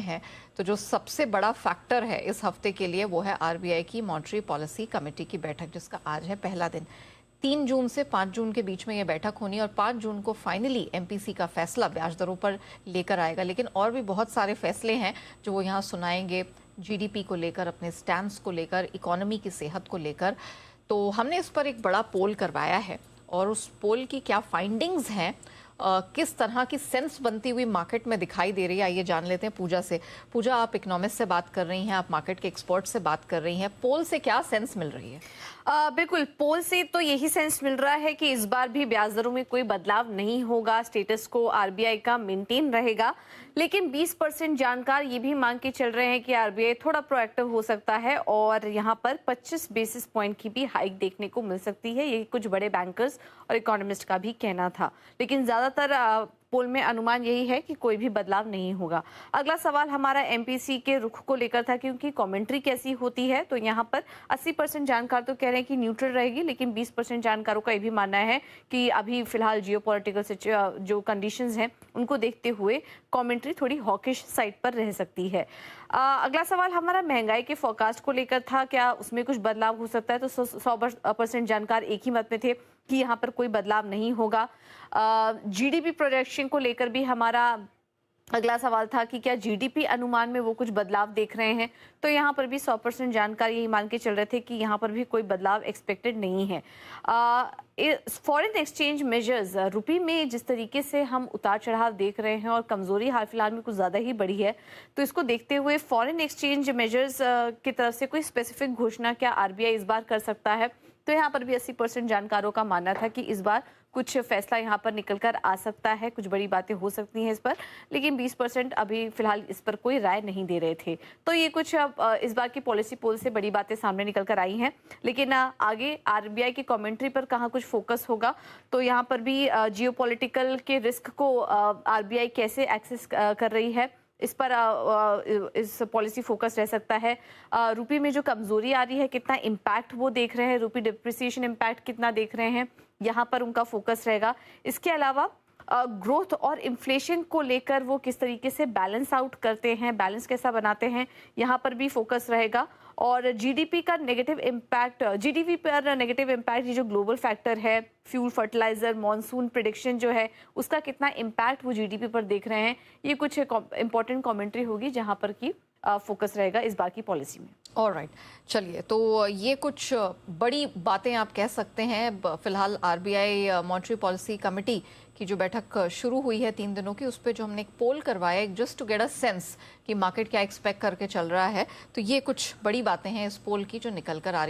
हैं तो जो सबसे बड़ा फैक्टर है इस हफ्ते के लिए वो है आरबीआई की मॉनेटरी पॉलिसी कमेटी की बैठक, जिसका आज है पहला दिन। 3 जून से 5 जून के बीच में यह बैठक होनी और 5 जून को फाइनली एमपीसी का फैसला ब्याज दरों पर लेकर आएगा। लेकिन और भी बहुत सारे फैसले हैं जो वो यहाँ सुनाएंगे, जीडीपी को लेकर, अपने स्टैंड्स को लेकर, इकोनॉमी की सेहत को लेकर। तो हमने इस पर एक बड़ा पोल करवाया है और उस पोल की क्या फाइंडिंग्स हैं, किस तरह की सेंस बनती हुई मार्केट में दिखाई दे रही है, आइए जान लेते हैं पूजा से। पूजा, आप इकोनॉमिस्ट से बात कर रही हैं, आप मार्केट के एक्सपर्ट से बात कर रही हैं, पोल से क्या सेंस मिल रही है? बिल्कुल, पोल से तो यही सेंस मिल रहा है कि इस बार भी ब्याज दरों में कोई बदलाव नहीं होगा, स्टेटस को आरबीआई का मेंटेन रहेगा। लेकिन 20% जानकार ये भी मांग के चल रहे हैं कि आरबीआई थोड़ा प्रोएक्टिव हो सकता है और यहाँ पर 25 बेसिस पॉइंट की भी हाइक देखने को मिल सकती है। ये कुछ बड़े बैंकर्स और इकोनॉमिस्ट का भी कहना था, लेकिन ज्यादातर पोल में अनुमान यही है कि कोई भी बदलाव नहीं होगा। अगला सवाल हमारा एमपीसी के रुख को लेकर था, क्योंकि कमेंट्री कैसी होती है। तो यहाँ पर 80% जानकार तो कह रहे हैं कि न्यूट्रल रहेगी, लेकिन 20% जानकारों का ये भी मानना है कि अभी फिलहाल जियोपॉलिटिकल जो कंडीशंस हैं उनको देखते हुए कमेंट्री थोड़ी हॉकिश साइड पर रह सकती है। अगला सवाल हमारा महंगाई के फोरकास्ट को लेकर था, क्या उसमें कुछ बदलाव हो सकता है। तो 100% जानकार एक ही मत में थे कि यहाँ पर कोई बदलाव नहीं होगा। जीडीपी प्रोजेक्शन को लेकर भी हमारा अगला सवाल था कि क्या जीडीपी अनुमान में वो कुछ बदलाव देख रहे हैं। तो यहाँ पर भी 100% जानकार यही मान के चल रहे थे कि यहाँ पर भी कोई बदलाव एक्सपेक्टेड नहीं है। फॉरेन एक्सचेंज मेजर्स, रुपये में जिस तरीके से हम उतार चढ़ाव देख रहे हैं और कमजोरी हाल फिलहाल में कुछ ज़्यादा ही बढ़ी है, तो इसको देखते हुए फॉरेन एक्सचेंज मेजर्स की तरफ से कोई स्पेसिफिक घोषणा क्या आरबीआई इस बार कर सकता है। तो यहाँ पर भी 80% जानकारों का मानना था कि इस बार कुछ फैसला यहाँ पर निकल कर आ सकता है, कुछ बड़ी बातें हो सकती हैं इस पर। लेकिन 20% अभी फिलहाल इस पर कोई राय नहीं दे रहे थे। तो ये कुछ इस बार की पॉलिसी पोल से बड़ी बातें सामने निकल कर आई हैं। लेकिन आगे आरबीआई की कमेंट्री पर कहाँ कुछ फोकस होगा, तो यहाँ पर भी जियोपॉलिटिकल के रिस्क को आरबीआई कैसे एक्सेस कर रही है, इस पर इस पॉलिसी फोकस रह सकता है। रुपये में जो कमजोरी आ रही है, कितना इम्पैक्ट वो देख रहे हैं, रुपये डिप्रिसिएशन इम्पैक्ट कितना देख रहे हैं, यहाँ पर उनका फोकस रहेगा। इसके अलावा ग्रोथ और इन्फ्लेशन को लेकर वो किस तरीके से बैलेंस आउट करते हैं, बैलेंस कैसा बनाते हैं, यहाँ पर भी फोकस रहेगा। और जीडीपी का नेगेटिव इम्पैक्ट, जीडीपी पर नेगेटिव इम्पैक्ट, ये जो ग्लोबल फैक्टर है, फ्यूल, फर्टिलाइजर, मॉनसून प्रिडिक्शन जो है, उसका कितना इम्पैक्ट वो जीडीपी पर देख रहे हैं, ये कुछ इंपॉर्टेंट कमेंट्री होगी जहां पर की फोकस रहेगा इस बार की पॉलिसी में। ऑलराइट, चलिए, तो ये कुछ बड़ी बातें आप कह सकते हैं। फिलहाल आरबीआई मॉनेटरी पॉलिसी कमेटी की जो बैठक शुरू हुई है 3 दिनों की, उस पर जो हमने एक पोल करवाया, just to get a sense कि मार्केट क्या एक्सपेक्ट करके चल रहा है, तो ये कुछ बड़ी बातें हैं इस पोल की जो निकल कर आ रही